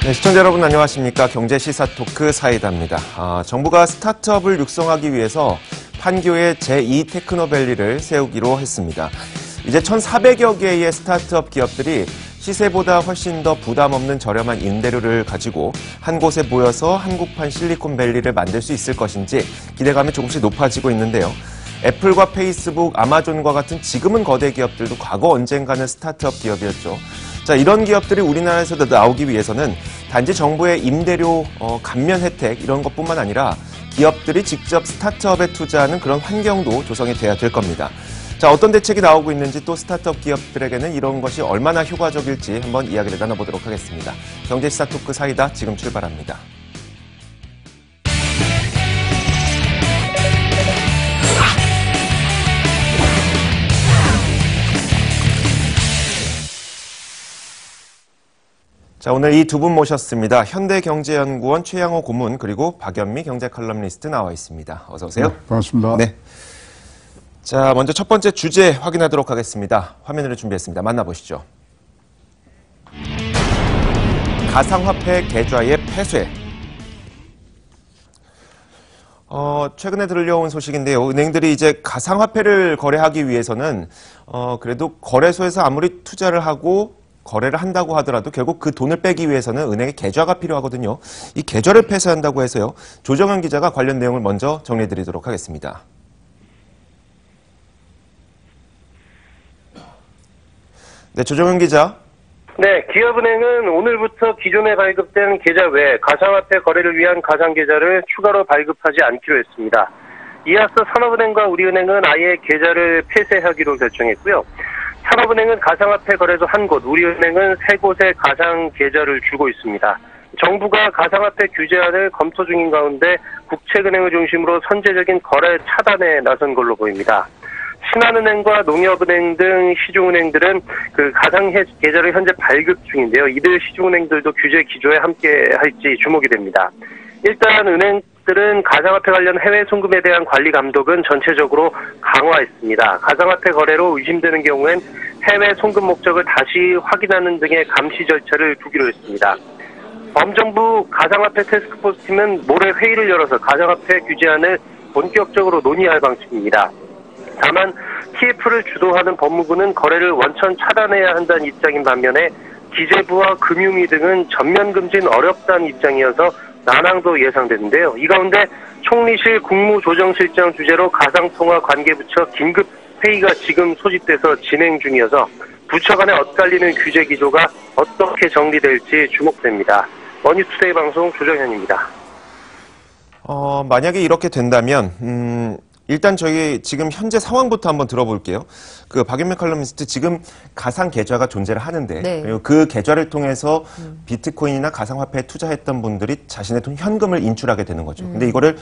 네, 시청자 여러분 안녕하십니까. 경제 시사 토크 사이다입니다. 정부가 스타트업을 육성하기 위해서 판교에 제2 테크노밸리를 세우기로 했습니다. 이제 1,400여 개의 스타트업 기업들이 시세보다 훨씬 더 부담 없는 저렴한 임대료를 가지고 한 곳에 모여서 한국판 실리콘밸리를 만들 수 있을 것인지 기대감이 조금씩 높아지고 있는데요. 애플과 페이스북, 아마존과 같은 지금은 거대 기업들도 과거 언젠가는 스타트업 기업이었죠. 자, 이런 기업들이 우리나라에서도 나오기 위해서는 단지 정부의 임대료 감면 혜택 이런 것뿐만 아니라 기업들이 직접 스타트업에 투자하는 그런 환경도 조성이 돼야 될 겁니다. 자, 어떤 대책이 나오고 있는지 또 스타트업 기업들에게는 이런 것이 얼마나 효과적일지 한번 이야기를 나눠보도록 하겠습니다. 경제시사 토크 사이다 지금 출발합니다. 자, 오늘 이 두 분 모셨습니다. 현대경제연구원 최양호 고문 그리고 박연미 경제칼럼니스트 나와 있습니다. 어서 오세요. 네, 반갑습니다. 네. 자, 먼저 첫 번째 주제 확인하도록 하겠습니다. 화면으로 준비했습니다. 만나보시죠. 가상화폐 계좌의 폐쇄. 최근에 들려온 소식인데요. 은행들이 이제 가상화폐를 거래하기 위해서는 그래도 거래소에서 아무리 투자를 하고 거래를 한다고 하더라도 결국 그 돈을 빼기 위해서는 은행에 계좌가 필요하거든요. 이 계좌를 폐쇄한다고 해서요. 조정현 기자가 관련 내용을 먼저 정리해드리도록 하겠습니다. 네, 조정현 기자. 네, 기업은행은 오늘부터 기존에 발급된 계좌 외에 가상화폐 거래를 위한 가상계좌를 추가로 발급하지 않기로 했습니다. 이에 앞서 산업은행과 우리은행은 아예 계좌를 폐쇄하기로 결정했고요. 산업은행은 가상화폐 거래소 한 곳, 우리은행은 세 곳에 가상계좌를 주고 있습니다. 정부가 가상화폐 규제안을 검토 중인 가운데 국책은행을 중심으로 선제적인 거래 차단에 나선 걸로 보입니다. 신한은행과 농협은행 등 시중은행들은 그 가상계좌를 현재 발급 중인데요. 이들 시중은행들도 규제 기조에 함께 할지 주목이 됩니다. 일단 은행들은 가상화폐 관련 해외 송금에 대한 관리 감독은 전체적으로 강화했습니다. 가상화폐 거래로 의심되는 경우엔 해외 송금 목적을 다시 확인하는 등의 감시 절차를 두기로 했습니다. 범정부 가상화폐 태스크포스 팀은 모레 회의를 열어서 가상화폐 규제안을 본격적으로 논의할 방침입니다. 다만 TF를 주도하는 법무부는 거래를 원천 차단해야 한다는 입장인 반면에 기재부와 금융위 등은 전면 금지는 어렵다는 입장이어서 난항도 예상되는데요. 이 가운데 총리실 국무조정실장 주재로 가상통화 관계부처 긴급 회의가 지금 소집돼서 진행 중이어서 부처 간에 엇갈리는 규제 기조가 어떻게 정리될지 주목됩니다. 머니투데이 방송 조정현입니다. 만약에 이렇게 된다면 일단 저희 지금 현재 상황부터 한번 들어볼게요. 그 박연미 칼럼니스트 지금 가상 계좌가 존재를 하는데 네. 그리고 그 계좌를 통해서 비트코인이나 가상화폐에 투자했던 분들이 자신의 돈 현금을 인출하게 되는 거죠. 근데 이거를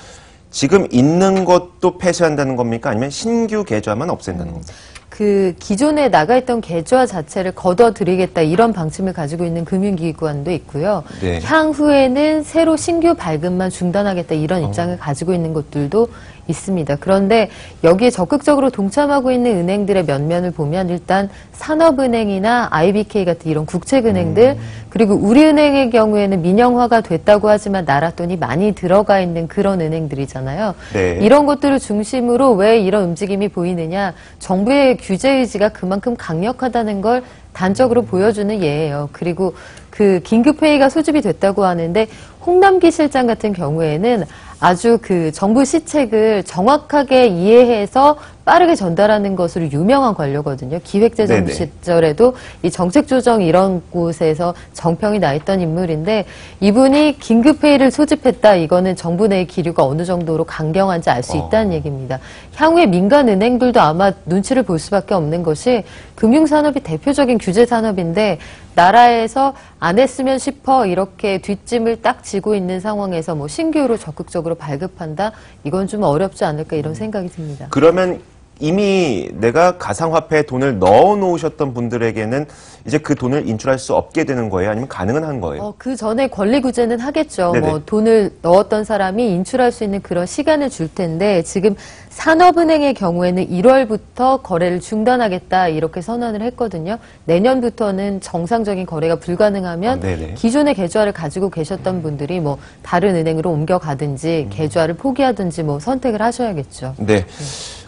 지금 있는 것도 폐쇄한다는 겁니까? 아니면 신규 계좌만 없앤다는 겁니까? 그 기존에 나가 있던 계좌 자체를 걷어들이겠다 이런 방침을 가지고 있는 금융기관도 있고요. 네. 향후에는 새로 신규 발급만 중단하겠다 이런 입장을 가지고 있는 곳들도 있습니다. 그런데 여기에 적극적으로 동참하고 있는 은행들의 면면을 보면 일단 산업은행이나 IBK 같은 이런 국책은행들 그리고 우리은행의 경우에는 민영화가 됐다고 하지만 나라 돈이 많이 들어가 있는 그런 은행들이잖아요. 네. 이런 것들을 중심으로 왜 이런 움직임이 보이느냐. 정부의 규제 의지가 그만큼 강력하다는 걸 단적으로 보여주는 예예요. 그리고 그 긴급회의가 소집이 됐다고 하는데 홍남기 실장 같은 경우에는 아주 그 정부 시책을 정확하게 이해해서 빠르게 전달하는 것으로 유명한 관료거든요. 기획재정부 시절에도 이 정책조정 이런 곳에서 정평이 나 있던 인물인데 이분이 긴급회의를 소집했다. 이거는 정부 내의 기류가 어느 정도로 강경한지 알 수 있다는 얘기입니다. 향후에 민간은행들도 아마 눈치를 볼 수밖에 없는 것이 금융산업이 대표적인 규제산업인데 나라에서 안 했으면 싶어 이렇게 뒷짐을 딱 지고 있는 상황에서 뭐 신규로 적극적으로 발급한다? 이건 좀 어렵지 않을까 이런 생각이 듭니다. 그러면 이미 내가 가상화폐에 돈을 넣어 놓으셨던 분들에게는 이제 그 돈을 인출할 수 없게 되는 거예요? 아니면 가능은 한 거예요? 그 전에 권리 구제는 하겠죠. 네네. 뭐 돈을 넣었던 사람이 인출할 수 있는 그런 시간을 줄 텐데 지금 산업은행의 경우에는 1월부터 거래를 중단하겠다 이렇게 선언을 했거든요. 내년부터는 정상적인 거래가 불가능하면 네네. 기존의 계좌를 가지고 계셨던 분들이 뭐 다른 은행으로 옮겨가든지 계좌를 포기하든지 뭐 선택을 하셔야겠죠. 네.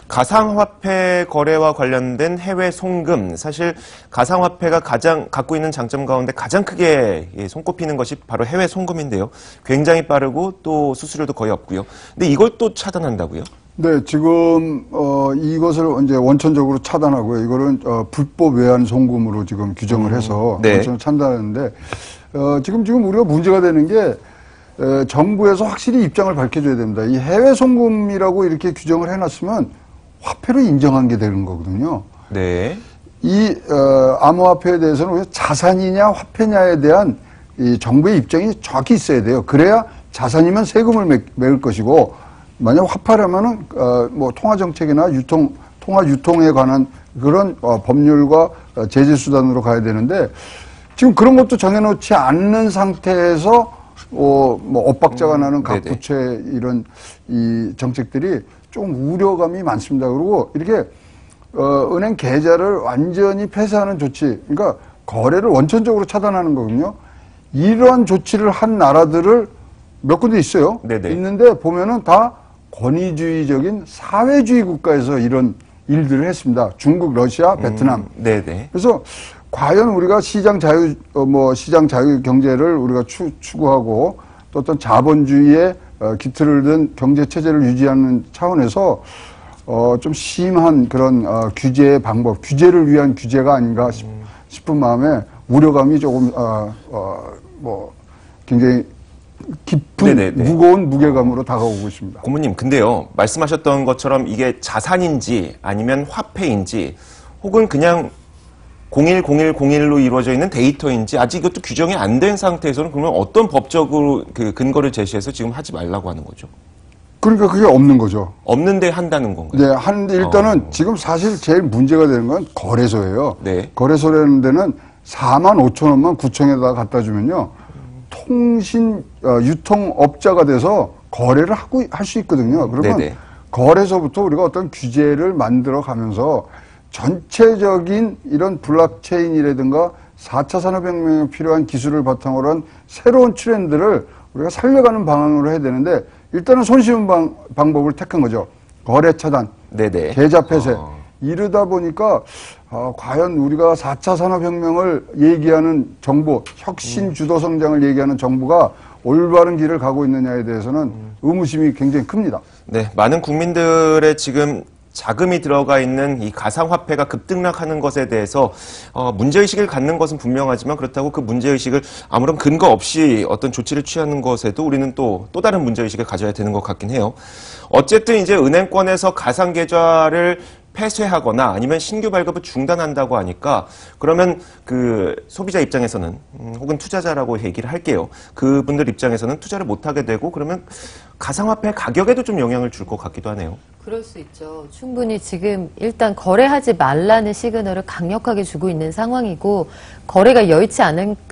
가상화폐 거래와 관련된 해외 송금, 사실 가상화폐가 가장 갖고 있는 장점 가운데 가장 크게 손꼽히는 것이 바로 해외 송금인데요. 굉장히 빠르고 또 수수료도 거의 없고요. 근데 이걸 또 차단한다고요? 네, 지금 이것을 이제 원천적으로 차단하고요. 이거는 불법 외환 송금으로 지금 규정을 해서 네. 원천을 차단하는데 지금 우리가 문제가 되는 게 정부에서 확실히 입장을 밝혀줘야 됩니다. 이 해외 송금이라고 이렇게 규정을 해놨으면 화폐로 인정한 게 되는 거거든요. 네. 이 암호화폐에 대해서는 우리가 자산이냐 화폐냐에 대한 이 정부의 입장이 정확히 있어야 돼요. 그래야 자산이면 세금을 매길 것이고 만약 화폐라면은 뭐 통화 정책이나 통화 유통에 관한 그런 법률과 제재 수단으로 가야 되는데 지금 그런 것도 정해놓지 않는 상태에서 뭐 엇박자가 나는 각 네네. 부처의 이런 이 정책들이 좀 우려감이 많습니다. 그리고 이렇게 은행 계좌를 완전히 폐쇄하는 조치, 그러니까 거래를 원천적으로 차단하는 거거든요. 이러한 조치를 한 나라들을 몇 군데 있어요. 네네. 있는데 보면은 다 권위주의적인 사회주의 국가에서 이런 일들을 했습니다. 중국, 러시아, 베트남. 네네. 그래서 과연 우리가 시장 자유 경제를 우리가 추구하고 또 어떤 자본주의의 기틀을 든 경제 체제를 유지하는 차원에서 좀 심한 그런 규제의 방법, 규제를 위한 규제가 아닌가 싶은 마음에 우려감이 조금 뭐 굉장히 깊은 네네네. 무거운 무게감으로 다가오고 있습니다. 고모님, 근데요, 말씀하셨던 것처럼 이게 자산인지 아니면 화폐인지 혹은 그냥 010101로 이루어져 있는 데이터인지 아직 이것도 규정이 안 된 상태에서는 그러면 어떤 법적으로 그 근거를 제시해서 지금 하지 말라고 하는 거죠? 그러니까 그게 없는 거죠. 없는데 한다는 건가요? 네, 하는데 일단은 지금 사실 제일 문제가 되는 건 거래소예요. 네. 거래소라는 데는 45,000원만 구청에다가 갖다 주면요. 통신 유통업자가 돼서 거래를 할 수 있거든요. 그러면 네네. 거래소부터 우리가 어떤 규제를 만들어 가면서 전체적인 이런 블록체인이라든가 4차 산업혁명에 필요한 기술을 바탕으로 한 새로운 트렌드를 우리가 살려가는 방향으로 해야 되는데 일단은 손쉬운 방법을 택한 거죠. 거래 차단, 네네. 계좌 폐쇄. 이러다 보니까 과연 우리가 4차 산업혁명을 얘기하는 정부, 혁신 주도 성장을 얘기하는 정부가 올바른 길을 가고 있느냐에 대해서는 의무심이 굉장히 큽니다. 네, 많은 국민들의 지금 자금이 들어가 있는 이 가상화폐가 급등락하는 것에 대해서 문제의식을 갖는 것은 분명하지만 그렇다고 그 문제의식을 아무런 근거 없이 어떤 조치를 취하는 것에도 우리는 또 다른 문제의식을 가져야 되는 것 같긴 해요. 어쨌든 이제 은행권에서 가상계좌를 폐쇄하거나 아니면 신규 발급을 중단한다고 하니까 그러면 그 소비자 입장에서는 혹은 투자자라고 얘기를 할게요. 그분들 입장에서는 투자를 못하게 되고 그러면 가상화폐 가격에도 좀 영향을 줄 것 같기도 하네요. 그럴 수 있죠. 충분히 지금 일단 거래하지 말라는 시그널을 강력하게 주고 있는 상황이고 거래가 여의치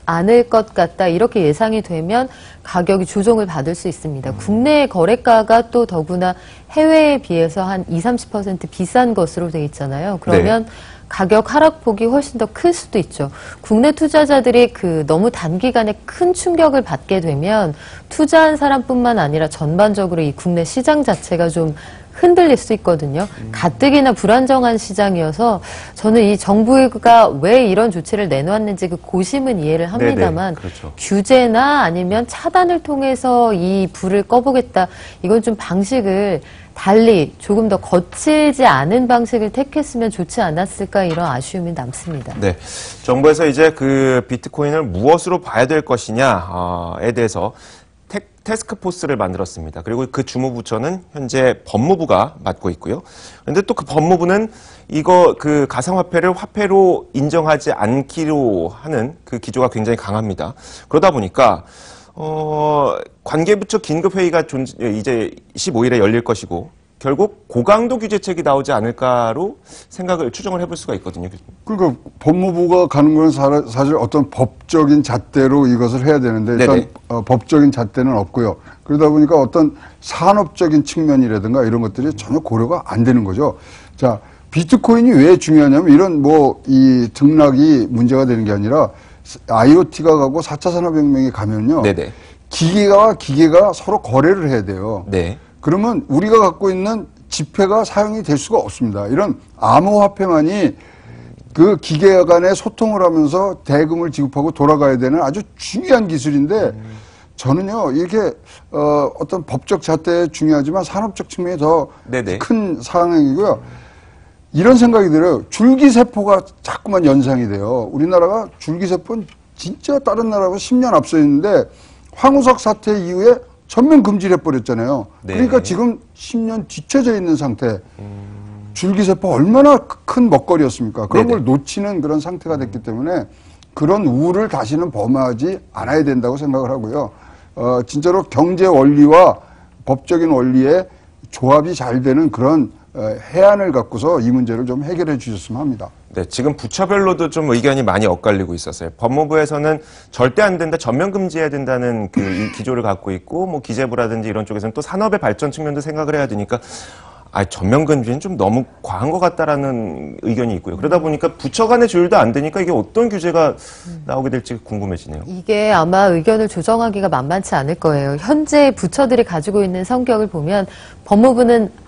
않을 것 같다 이렇게 예상이 되면 가격이 조정을 받을 수 있습니다. 국내 거래가가 또 더구나 해외에 비해서 한 20-30% 비싼 것으로 돼 있잖아요. 그러면 가격 하락폭이 훨씬 더 클 수도 있죠. 국내 투자자들이 너무 단기간에 큰 충격을 받게 되면 투자한 사람뿐만 아니라 전반적으로 이 국내 시장 자체가 좀 흔들릴 수 있거든요. 가뜩이나 불안정한 시장이어서 저는 이 정부가 왜 이런 조치를 내놓았는지 그 고심은 이해를 합니다만 그렇죠. 규제나 아니면 차단을 통해서 이 불을 꺼보겠다. 이건 좀 방식을 달리 조금 더 거칠지 않은 방식을 택했으면 좋지 않았을까 이런 아쉬움이 남습니다. 네. 정부에서 이제 그 비트코인을 무엇으로 봐야 될 것이냐에 대해서 태스크포스를 만들었습니다. 그리고 그 주무부처는 현재 법무부가 맡고 있고요. 그런데 또 그 법무부는 그 가상화폐를 화폐로 인정하지 않기로 하는 그 기조가 굉장히 강합니다. 그러다 보니까 관계부처 긴급회의가 이제 15일에 열릴 것이고 결국 고강도 규제책이 나오지 않을까로 추정을 해볼 수가 있거든요. 그러니까 법무부가 가는 건 사실 어떤 법적인 잣대로 이것을 해야 되는데 일단 법적인 잣대는 없고요. 그러다 보니까 어떤 산업적인 측면이라든가 이런 것들이 전혀 고려가 안 되는 거죠. 자, 비트코인이 왜 중요하냐면 이런 이 등락이 문제가 되는 게 아니라 IoT가 가고 4차 산업혁명이 가면요. 네네. 기계와 기계가 서로 거래를 해야 돼요. 네. 그러면 우리가 갖고 있는 지폐가 사용이 될 수가 없습니다. 이런 암호화폐만이 그 기계 간에 소통을 하면서 대금을 지급하고 돌아가야 되는 아주 중요한 기술인데 저는요, 이렇게, 어떤 법적 잣대 중요하지만 산업적 측면이 더 큰 상황이고요. 이런 생각이 들어요. 줄기세포가 자꾸만 연상이 돼요. 우리나라가 줄기세포는 진짜 다른 나라하고 10년 앞서 있는데 황우석 사태 이후에 전면 금지를 해버렸잖아요. 네. 그러니까 지금 10년 뒤쳐져 있는 상태. 줄기세포 얼마나 큰 먹거리였습니까? 그런 걸 놓치는 그런 상태가 됐기 때문에 그런 우를 다시는 범하지 않아야 된다고 생각을 하고요. 진짜로 경제 원리와 법적인 원리의 조합이 잘 되는 그런 해안을 갖고서 이 문제를 좀 해결해 주셨으면 합니다. 네, 지금 부처별로도 좀 의견이 많이 엇갈리고 있었어요. 법무부에서는 절대 안 된다, 전면 금지해야 된다는 이 기조를 갖고 있고, 뭐 기재부라든지 이런 쪽에서는 또 산업의 발전 측면도 생각을 해야 되니까, 전면 금지는 좀 너무 과한 것 같다라는 의견이 있고요. 그러다 보니까 부처 간의 조율도 안 되니까 이게 어떤 규제가 나오게 될지 궁금해지네요. 이게 아마 의견을 조정하기가 만만치 않을 거예요. 현재 부처들이 가지고 있는 성격을 보면 법무부는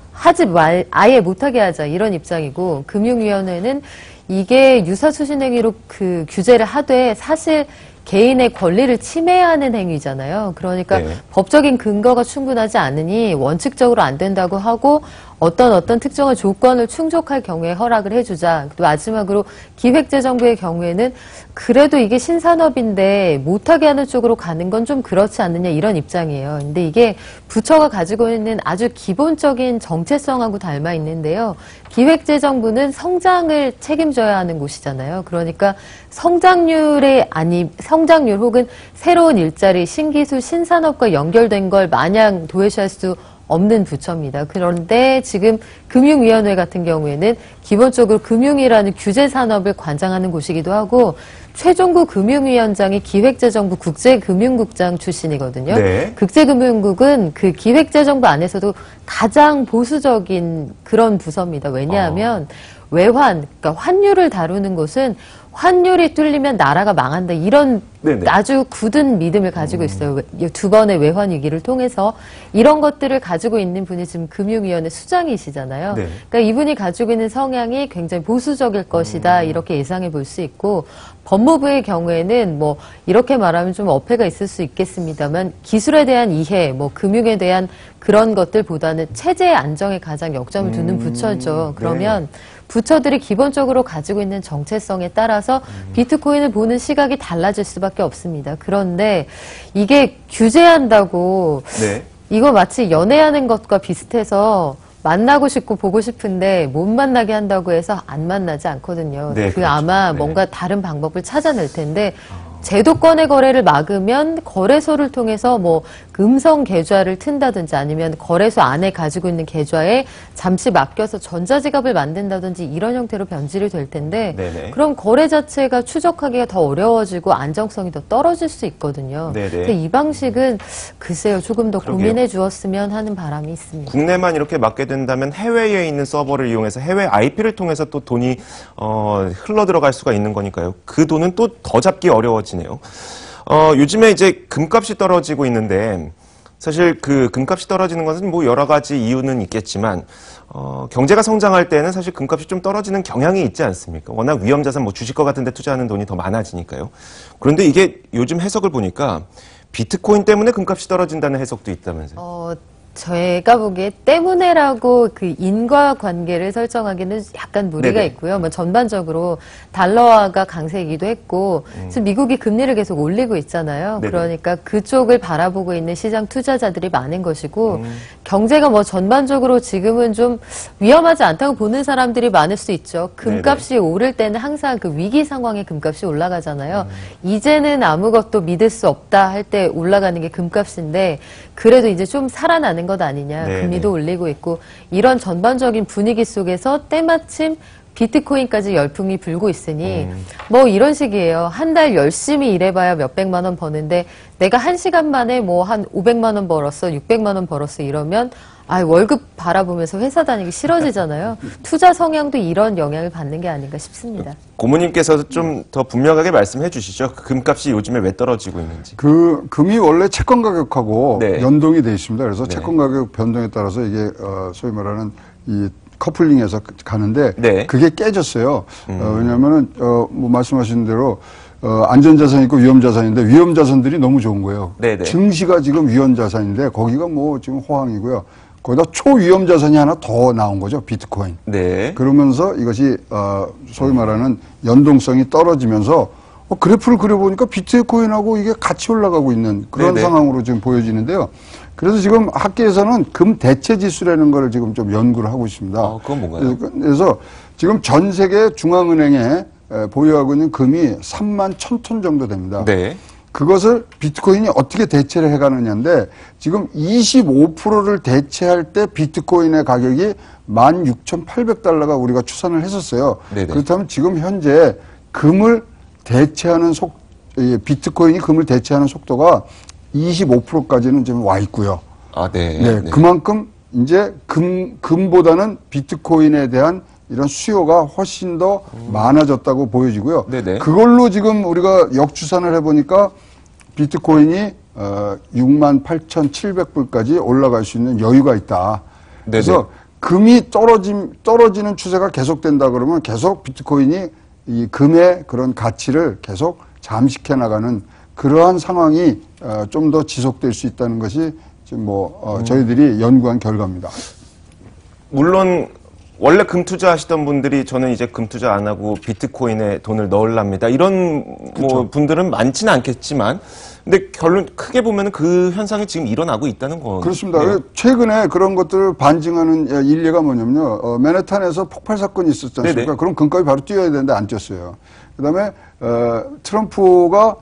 아예 못하게 하자 이런 입장이고 금융위원회는 이게 유사수신행위로 그 규제를 하되 사실 개인의 권리를 침해하는 행위잖아요. 그러니까 법적인 근거가 충분하지 않으니 원칙적으로 안 된다고 하고 어떤 특정한 조건을 충족할 경우에 허락을 해주자. 또 마지막으로 기획재정부의 경우에는 그래도 이게 신산업인데 못하게 하는 쪽으로 가는 건 좀 그렇지 않느냐 이런 입장이에요. 근데 이게 부처가 가지고 있는 아주 기본적인 정체성하고 닮아 있는데요. 기획재정부는 성장을 책임져야 하는 곳이잖아요. 그러니까 성장률 혹은 새로운 일자리, 신기술, 신산업과 연결된 걸 마냥 도외시할 수 없는 부처입니다. 그런데 지금 금융위원회 같은 경우에는 기본적으로 금융이라는 규제 산업을 관장하는 곳이기도 하고 최종구 금융위원장이 기획재정부 국제금융국장 출신이거든요. 네. 국제금융국은 그 기획재정부 안에서도 가장 보수적인 그런 부서입니다. 왜냐하면 외환, 그러니까 환율을 다루는 곳은 환율이 뚫리면 나라가 망한다. 이런 아주 굳은 믿음을 가지고 있어요. 두 번의 외환 위기를 통해서 이런 것들을 가지고 있는 분이 지금 금융위원회 수장이시잖아요. 네. 그러니까 이분이 가지고 있는 성향이 굉장히 보수적일 것이다. 이렇게 예상해 볼 수 있고 법무부의 경우에는 뭐 이렇게 말하면 좀 어폐가 있을 수 있겠습니다만 기술에 대한 이해, 뭐 금융에 대한 그런 것들보다는 체제 안정에 가장 역점을 두는 부처죠. 그러면 부처들이 기본적으로 가지고 있는 정체성에 따라서 비트코인을 보는 시각이 달라질 수밖에 없습니다. 그런데 이게 규제한다고 이거 마치 연애하는 것과 비슷해서 만나고 싶고 보고 싶은데 못 만나게 한다고 해서 안 만나지 않거든요. 그렇죠. 아마 뭔가 다른 방법을 찾아낼 텐데 제도권의 거래를 막으면 거래소를 통해서 뭐 음성 계좌를 튼다든지 아니면 거래소 안에 가지고 있는 계좌에 잠시 맡겨서 전자지갑을 만든다든지 이런 형태로 변질이 될 텐데 그럼 거래 자체가 추적하기가 더 어려워지고 안정성이 더 떨어질 수 있거든요. 그래서 이 방식은 글쎄요 조금 더 고민해 주었으면 하는 바람이 있습니다. 국내만 이렇게 막게 된다면 해외에 있는 서버를 이용해서 해외 IP를 통해서 또 돈이 흘러 들어갈 수가 있는 거니까요. 그 돈은 또 더 잡기 어려워지네요. 요즘에 이제 금값이 떨어지고 있는데 사실 그 금값이 떨어지는 것은 뭐 여러 가지 이유는 있겠지만 경제가 성장할 때는 사실 금값이 좀 떨어지는 경향이 있지 않습니까? 워낙 위험자산 뭐 주식과 같은 데 투자하는 돈이 더 많아지니까요. 그런데 이게 요즘 해석을 보니까 비트코인 때문에 금값이 떨어진다는 해석도 있다면서요. 제가 보기에 때문에라고 그 인과관계를 설정하기는 약간 무리가 있고요. 뭐 전반적으로 달러화가 강세이기도 했고 지금 미국이 금리를 계속 올리고 있잖아요. 그러니까 그쪽을 바라보고 있는 시장 투자자들이 많은 것이고 경제가 뭐 전반적으로 지금은 좀 위험하지 않다고 보는 사람들이 많을 수 있죠. 금값이 오를 때는 항상 그 위기 상황에 금값이 올라가잖아요. 이제는 아무것도 믿을 수 없다 할 때 올라가는 게 금값인데 그래도 이제 좀 살아나는 되는 것 아니냐. 네, 금리도 네. 올리고 있고 이런 전반적인 분위기 속에서 때마침 비트코인까지 열풍이 불고 있으니 뭐 이런 식이에요. 한 달 열심히 일해봐야 몇백만 원 버는데 내가 한 시간 만에 뭐 한 500만 원 벌었어, 600만 원 벌었어 이러면 월급 바라보면서 회사 다니기 싫어지잖아요. 투자 성향도 이런 영향을 받는 게 아닌가 싶습니다. 고모님께서도 좀 더 분명하게 말씀해 주시죠. 금값이 요즘에 왜 떨어지고 있는지. 금이 원래 채권 가격하고 네. 연동이 돼 있습니다. 그래서 네. 채권 가격 변동에 따라서 이게 소위 말하는 이 커플링해서 가는데 네. 그게 깨졌어요. 왜냐하면은 뭐 말씀하신 대로 안전자산이 있고 위험자산인데 위험자산들이 너무 좋은 거예요. 네네. 증시가 지금 위험자산인데 거기가 뭐 지금 호황이고요. 거기다 초위험자산이 하나 더 나온 거죠. 비트코인. 네. 그러면서 이것이 소위 말하는 연동성이 떨어지면서 그래프를 그려보니까 비트코인하고 이게 같이 올라가고 있는 그런 네네. 상황으로 지금 보여지는데요. 그래서 지금 학계에서는 금 대체 지수라는 걸 지금 좀 연구를 하고 있습니다. 그건 뭔가요? 그래서 지금 전 세계 중앙은행에 보유하고 있는 금이 3만 1,000톤 정도 됩니다. 네. 그것을 비트코인이 어떻게 대체를 해가느냐인데 지금 25%를 대체할 때 비트코인의 가격이 16,800달러가 우리가 추산을 했었어요. 네네. 그렇다면 지금 현재 금을 대체하는 비트코인이 금을 대체하는 속도가 25%까지는 지금 와 있고요. 네. 네, 그만큼 이제 금보다는 비트코인에 대한 이런 수요가 훨씬 더 많아졌다고 보여지고요. 네네. 그걸로 지금 우리가 역추산을 해보니까 비트코인이 68,700불까지 올라갈 수 있는 여유가 있다. 네네. 그래서 금이 떨어지는 추세가 계속된다 그러면 계속 비트코인이 이 금의 그런 가치를 계속 잠식해 나가는 그러한 상황이 좀 더 지속될 수 있다는 것이 지금 저희들이 연구한 결과입니다. 물론 원래 금 투자하시던 분들이 저는 이제 금 투자 안 하고 비트코인에 돈을 넣으랍니다. 이런 뭐 분들은 많지는 않겠지만 근데 결론 크게 보면 그 현상이 지금 일어나고 있다는 거. 그렇습니다. 네. 최근에 그런 것들을 반증하는 일례가 뭐냐면요. 맨해튼에서 폭발 사건이 있었지 않습니까? 네네. 그럼 금값이 바로 뛰어야 되는데 안 뛰었어요. 그다음에 트럼프가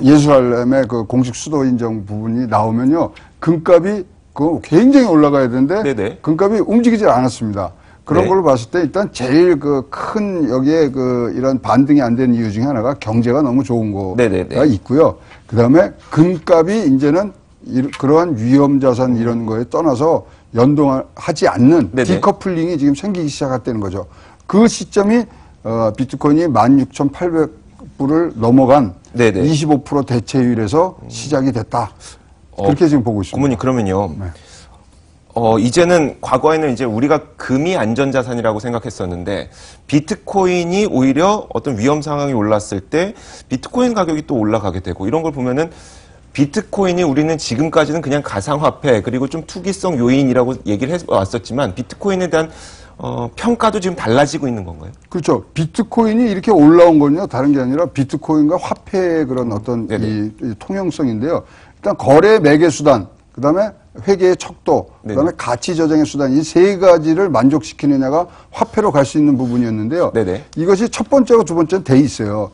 예루살렘의 그 공식 수도 인정 부분이 나오면요. 금값이 굉장히 올라가야 되는데 네네. 금값이 움직이질 않았습니다. 그런 네. 걸로 봤을 때 일단 제일 큰 여기에 이런 반등이 안 되는 이유 중에 하나가 경제가 너무 좋은 거가 네네네. 있고요. 그 다음에 금값이 이제는 그러한 위험자산 이런 거에 떠나서 연동하지 않는 네네. 디커플링이 지금 생기기 시작했다는 거죠. 그 시점이 비트코인이 16,800불을 넘어간 네네. 25% 대체율에서 시작이 됐다. 그렇게 지금 보고 있습니다. 고모님 그러면요. 네. 이제는 과거에는 이제 우리가 금이 안전자산이라고 생각했었는데 비트코인이 오히려 어떤 위험 상황이 올랐을 때 비트코인 가격이 또 올라가게 되고 이런 걸 보면은 비트코인이 우리는 지금까지는 그냥 가상화폐 그리고 좀 투기성 요인이라고 얘기를 해왔었지만 비트코인에 대한 평가도 지금 달라지고 있는 건가요? 그렇죠. 비트코인이 이렇게 올라온 건요, 다른 게 아니라 비트코인과 화폐의 그런 어떤 이 통용성인데요. 일단 거래 매개 수단, 그 다음에 회계의 척도, 그 다음에 가치 저장의 수단, 이 세 가지를 만족시키느냐가 화폐로 갈 수 있는 부분이었는데요. 네네. 이것이 첫 번째와 두 번째는 돼 있어요.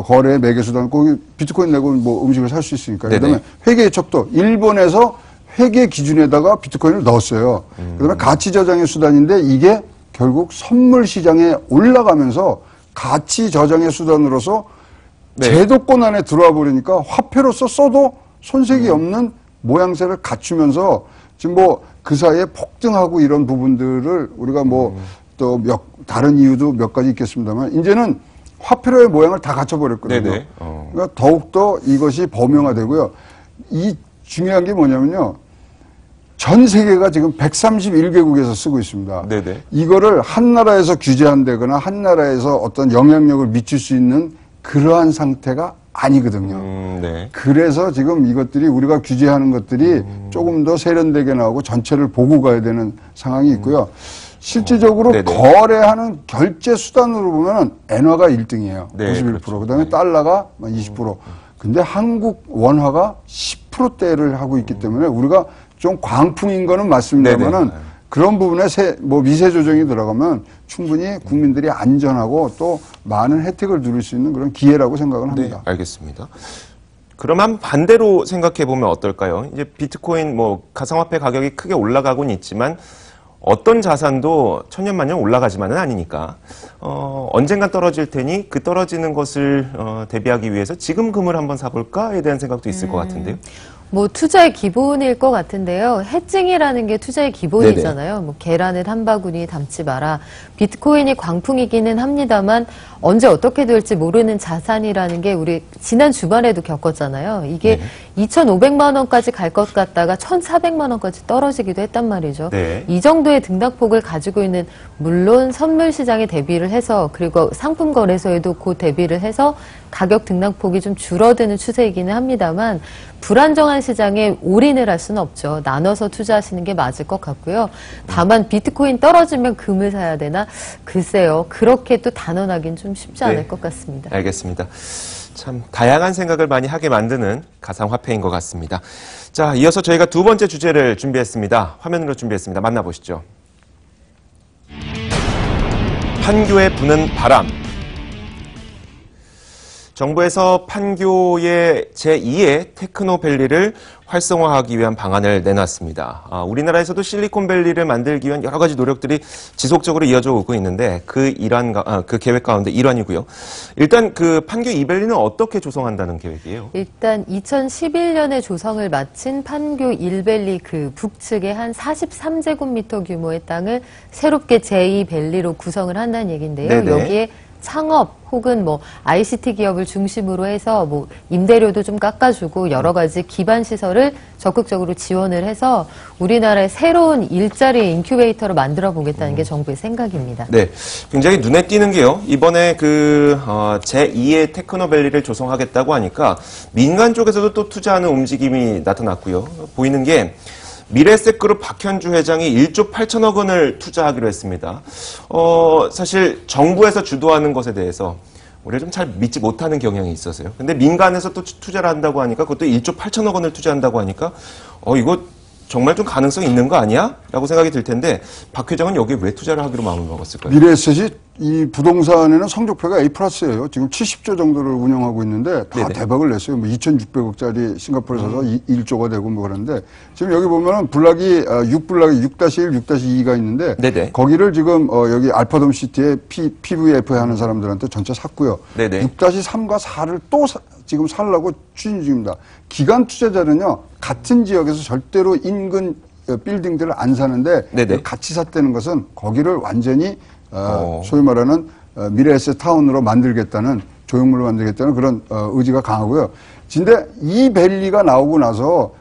거래 매개 수단, 거기 비트코인 내고 음식을 살 수 있으니까. 그 다음에 회계의 척도, 일본에서 회계 기준에다가 비트코인을 넣었어요. 그다음에 가치 저장의 수단인데 이게 결국 선물 시장에 올라가면서 가치 저장의 수단으로서 제도권 안에 들어와 버리니까 화폐로서 써도 손색이 없는 모양새를 갖추면서 지금 그 사이에 폭등하고 이런 부분들을 우리가 또 다른 이유도 몇 가지 있겠습니다만 이제는 화폐로의 모양을 다 갖춰버렸거든요. 그러니까 더욱더 이것이 범용화되고요. 이 중요한 게 뭐냐면요. 전 세계가 지금 131개국에서 쓰고 있습니다. 네네. 이거를 한 나라에서 규제한다거나 한 나라에서 어떤 영향력을 미칠 수 있는 그러한 상태가 아니거든요. 네. 그래서 지금 이것들이 우리가 규제하는 것들이 조금 더 세련되게 나오고 전체를 보고 가야 되는 상황이 있고요. 실질적으로 거래하는 결제 수단으로 보면 엔화가 1등이에요. 네, 91%. 그렇죠. 그다음에 달러가 20%. 근데 한국 원화가 10%대를 하고 있기 때문에 우리가 좀 광풍인 거는 맞습니다만은 그런 부분에 미세 조정이 들어가면 충분히 국민들이 안전하고 또 많은 혜택을 누릴 수 있는 그런 기회라고 생각을 합니다. 네, 알겠습니다. 그러면 반대로 생각해 보면 어떨까요? 이제 비트코인 뭐 가상화폐 가격이 크게 올라가고는 있지만 어떤 자산도 천년만년 올라가지만은 아니니까 언젠간 떨어질 테니 그 떨어지는 것을 대비하기 위해서 지금 금을 한번 사볼까에 대한 생각도 있을 것 같은데요. 뭐 투자의 기본일 것 같은데요. 해칭이라는 게 투자의 기본이잖아요. 뭐 계란을 한 바구니 담지 마라. 비트코인이 광풍이기는 합니다만 언제 어떻게 될지 모르는 자산이라는 게 우리 지난 주말에도 겪었잖아요. 이게 2,500만 원까지 갈 것 같다가 1,400만 원까지 떨어지기도 했단 말이죠. 네. 이 정도의 등락폭을 가지고 있는 물론 선물 시장에 대비를 해서 그리고 상품 거래소에도 그 대비를 해서 가격 등락폭이 좀 줄어드는 추세이기는 합니다만 불안정한 시장에 올인을 할 수는 없죠. 나눠서 투자하시는 게 맞을 것 같고요. 다만 비트코인 떨어지면 금을 사야 되나? 글쎄요. 그렇게 또 단언하기는 좀 쉽지 않을 것 같습니다. 알겠습니다. 참 다양한 생각을 많이 하게 만드는 가상화폐인 것 같습니다. 자, 이어서 저희가 두 번째 주제를 준비했습니다. 화면으로 준비했습니다. 만나보시죠. 판교에 부는 바람. 정부에서 판교의 제2의 테크노밸리를 활성화하기 위한 방안을 내놨습니다. 우리나라에서도 실리콘밸리를 만들기 위한 여러 가지 노력들이 지속적으로 이어져 오고 있는데 그 계획 가운데 일환이고요. 일단 그 판교 이밸리는 어떻게 조성한다는 계획이에요? 일단 2011년에 조성을 마친 판교 1밸리 그 북측의 한 43제곱미터 규모의 땅을 새롭게 제2밸리로 구성을 한다는 얘기인데요. 네네. 여기에 창업 혹은 뭐 ICT 기업을 중심으로 해서 뭐 임대료도 좀 깎아주고 여러 가지 기반 시설을 적극적으로 지원을 해서 우리나라의 새로운 일자리 인큐베이터를 만들어 보겠다는 게 정부의 생각입니다. 네, 굉장히 눈에 띄는 게요. 이번에 제2의 테크노밸리를 조성하겠다고 하니까 민간 쪽에서도 또 투자하는 움직임이 나타났고요. 보이는 게 미래에셋그룹 박현주 회장이 1조 8천억 원을 투자하기로 했습니다. 사실 정부에서 주도하는 것에 대해서 우리가 좀 잘 믿지 못하는 경향이 있어서요. 근데 민간에서 또 투자를 한다고 하니까 그것도 1조 8천억 원을 투자한다고 하니까 이거 정말 좀 가능성 있는 거 아니야? 라고 생각이 들 텐데 박 회장은 여기에 왜 투자를 하기로 마음을 먹었을까요? 미래에셋이 이 부동산에는 성적표가 A+예요. 지금 70조 정도를 운영하고 있는데 다 네네. 대박을 냈어요. 뭐 2,600억짜리 싱가포르에 사서 1조가 되고 뭐 그러는데 지금 여기 보면은 블락이 6블락이 6-1, 6-2가 있는데 네네. 거기를 지금 여기 알파돔 시티에 PVF 하는 사람들한테 전체 샀고요. 네네. 6-3과 4를 또 지금 살라고 추진 중입니다. 기관 투자자는요 같은 지역에서 절대로 인근 빌딩들을 안 사는데 네네. 같이 샀다는 것은 거기를 완전히 소위 말하는 미래에셋 타운으로 만들겠다는 조형물로 만들겠다는 그런 의지가 강하고요. 근데 이 밸리가 나오고 나서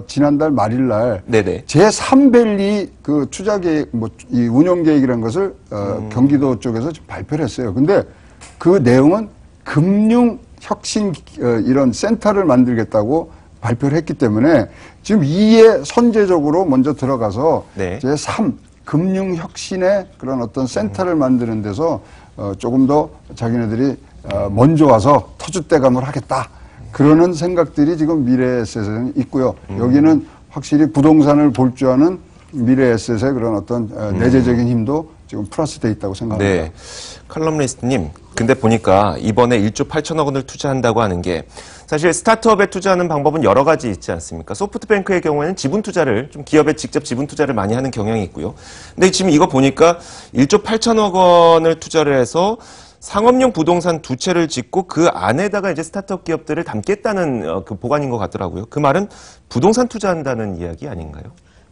지난달 말일날 네네. 제3밸리 그 투자 계획, 이 운영 계획이라는 것을 경기도 쪽에서 지금 발표를 했어요. 근데 그 내용은 금융 혁신 이런 센터를 만들겠다고 발표를 했기 때문에 지금 이에 선제적으로 먼저 들어가서 네. 제3 금융혁신의 그런 어떤 센터를 만드는 데서 조금 더 자기네들이 먼저 와서 터줏대감을 하겠다. 그러는 생각들이 지금 미래에셋에는 있고요. 여기는 확실히 부동산을 볼 줄 아는 미래에셋의 그런 어떤 내재적인 힘도 지금 플러스돼 있다고 생각합니다. 네. 칼럼니스트님, 근데 보니까 이번에 1조 8천억 원을 투자한다고 하는 게 사실 스타트업에 투자하는 방법은 여러 가지 있지 않습니까? 소프트뱅크의 경우에는 지분 투자를 좀 기업에 직접 지분 투자를 많이 하는 경향이 있고요. 근데 지금 이거 보니까 1조 8천억 원을 투자를 해서 상업용 부동산 2채를 짓고 그 안에다가 이제 스타트업 기업들을 담겠다는 그 보관인 것 같더라고요. 그 말은 부동산 투자한다는 이야기 아닌가요?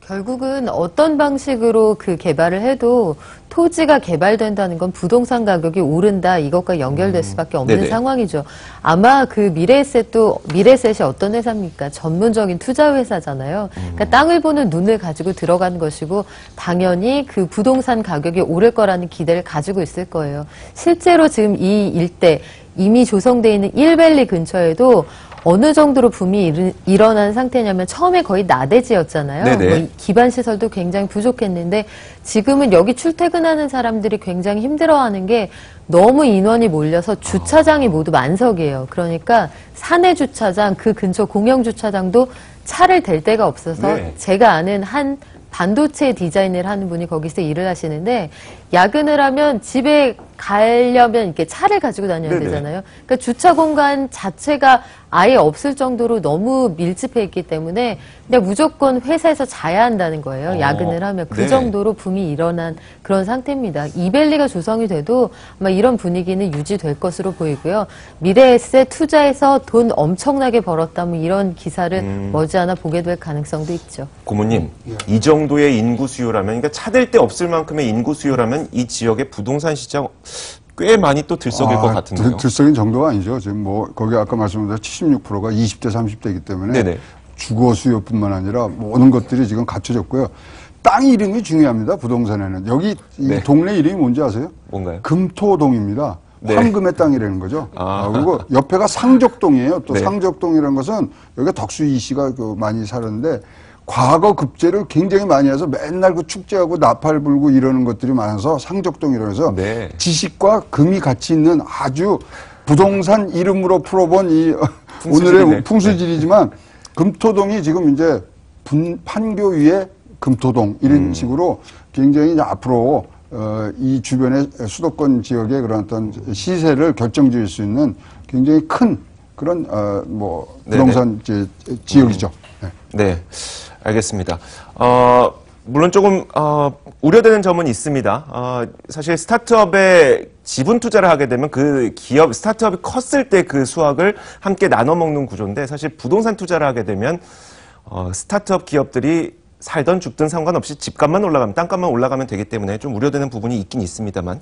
결국은 어떤 방식으로 그 개발을 해도 토지가 개발된다는 건 부동산 가격이 오른다 이것과 연결될 수밖에 없는 네네. 상황이죠. 아마 그 미래에셋이 어떤 회사입니까? 전문적인 투자 회사잖아요. 그러니까 땅을 보는 눈을 가지고 들어간 것이고 당연히 그 부동산 가격이 오를 거라는 기대를 가지고 있을 거예요. 실제로 지금 이 일대 이미 조성되어 있는 1밸리 근처에도 어느 정도로 붐이 일어난 상태냐면 처음에 거의 나대지였잖아요. 네네. 뭐 기반 시설도 굉장히 부족했는데 지금은 여기 출퇴근하는 사람들이 굉장히 힘들어하는 게 너무 인원이 몰려서 주차장이 모두 만석이에요. 그러니까 사내 주차장, 그 근처 공영 주차장도 차를 댈 데가 없어서 네. 제가 아는 한 반도체 디자인을 하는 분이 거기서 일을 하시는데 야근을 하면 집에 가려면 이렇게 차를 가지고 다녀야 네네. 되잖아요. 그러니까 주차 공간 자체가 아예 없을 정도로 너무 밀집해 있기 때문에 그냥 무조건 회사에서 자야 한다는 거예요. 야근을 하면 그 네. 정도로 붐이 일어난 그런 상태입니다. 이밸리가 조성이 돼도 아마 이런 분위기는 유지될 것으로 보이고요. 미래에셋 투자해서 돈 엄청나게 벌었다 뭐 이런 기사를 머지않아 보게 될 가능성도 있죠. 고모님, 이 정도의 인구 수요라면, 그러니까 차댈 데 없을 만큼의 인구 수요라면 이 지역의 부동산 시장 꽤 많이 또 들썩일 것 같은데요. 들썩인 정도가 아니죠. 지금 뭐 거기 아까 말씀드린 76%가 20대, 30대이기 때문에 네네. 주거 수요뿐만 아니라 모든 것들이 지금 갖춰졌고요. 땅 이름이 중요합니다. 부동산에는. 여기 이 네. 동네 이름이 뭔지 아세요? 뭔가요? 금토동입니다. 네. 황금의 땅이라는 거죠. 아. 그리고 옆에가 상적동이에요. 또 네. 상적동이라는 것은 여기가 덕수이 씨가 많이 살았는데 과거 급제를 굉장히 많이 해서 맨날 그 축제하고 나팔 불고 이러는 것들이 많아서 상적동이라고 해서 네. 지식과 금이 같이 있는 아주 부동산 이름으로 풀어본 이 풍수지리네. 오늘의 풍수지리지만 금토동이 지금 이제 판교 위에 금토동 이런 식으로 굉장히 이제 앞으로 이 주변의 수도권 지역의 그런 어떤 시세를 결정지을 수 있는 굉장히 큰 그런 뭐 부동산 지역이죠. 네. 네, 알겠습니다. 물론 조금 우려되는 점은 있습니다. 사실 스타트업에 지분 투자를 하게 되면 그 기업 스타트업이 컸을 때 그 수확을 함께 나눠 먹는 구조인데, 사실 부동산 투자를 하게 되면 스타트업 기업들이 살던 죽든 상관없이 집값만 올라가면, 땅값만 올라가면 되기 때문에 좀 우려되는 부분이 있긴 있습니다만,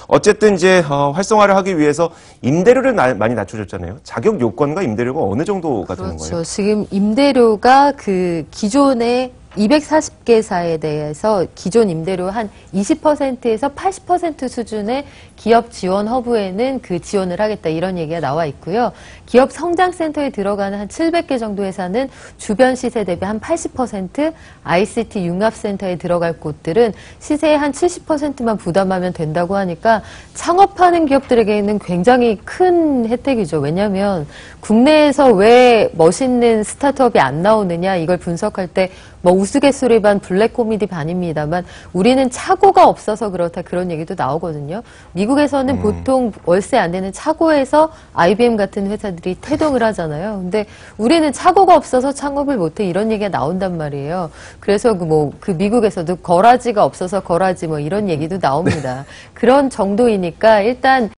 어쨌든 이제 활성화를 하기 위해서 임대료를 많이 낮춰줬잖아요. 자격 요건과 임대료가 어느 정도가 되는 거예요? 그렇죠. 지금 임대료가 그 기존의 240개사에 대해서 기존 임대료 한 20%에서 80% 수준의 기업 지원 허브에는 그 지원을 하겠다 이런 얘기가 나와 있고요. 기업 성장센터에 들어가는 한 700개 정도 회사는 주변 시세 대비 한 80%, ICT 융합센터에 들어갈 곳들은 시세의 한 70%만 부담하면 된다고 하니까 창업하는 기업들에게는 굉장히 큰 혜택이죠. 왜냐하면 국내에서 왜 멋있는 스타트업이 안 나오느냐 이걸 분석할 때 뭐 우스갯소리 반 블랙 코미디 반입니다만 우리는 차고가 없어서 그렇다 그런 얘기도 나오거든요. 미국에서는 보통 월세 안 되는 차고에서 IBM 같은 회사들이 태동을 하잖아요. 근데 우리는 차고가 없어서 창업을 못해 이런 얘기가 나온단 말이에요. 그래서 그 미국에서도 거라지가 없어서 거라지 뭐 이런 얘기도 나옵니다. 그런 정도이니까 일단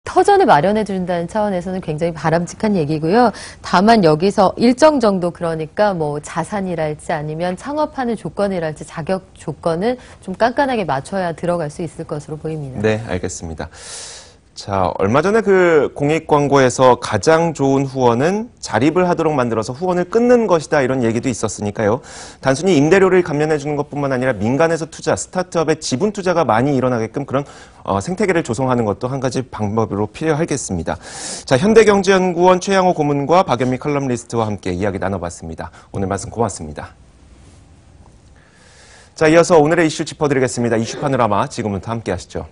터전을 마련해 준다는 차원에서는 굉장히 바람직한 얘기고요. 다만 여기서 일정 정도 그러니까 뭐 자산이랄지 아니면 창업하는 조건이랄지 자격 조건은 좀 깐깐하게 맞춰야 들어갈 수 있을 것으로 보입니다. 네, 알겠습니다. 자, 얼마 전에 그 공익 광고에서 가장 좋은 후원은 자립을 하도록 만들어서 후원을 끊는 것이다 이런 얘기도 있었으니까요. 단순히 임대료를 감면해 주는 것뿐만 아니라 민간에서 투자, 스타트업의 지분 투자가 많이 일어나게끔 그런 생태계를 조성하는 것도 한 가지 방법으로 필요하겠습니다. 자, 현대경제연구원 최양호 고문과 박연미 칼럼니스트와 함께 이야기 나눠봤습니다. 오늘 말씀 고맙습니다. 자, 이어서 오늘의 이슈 짚어드리겠습니다. 이슈 파노라마 지금부터 함께 하시죠.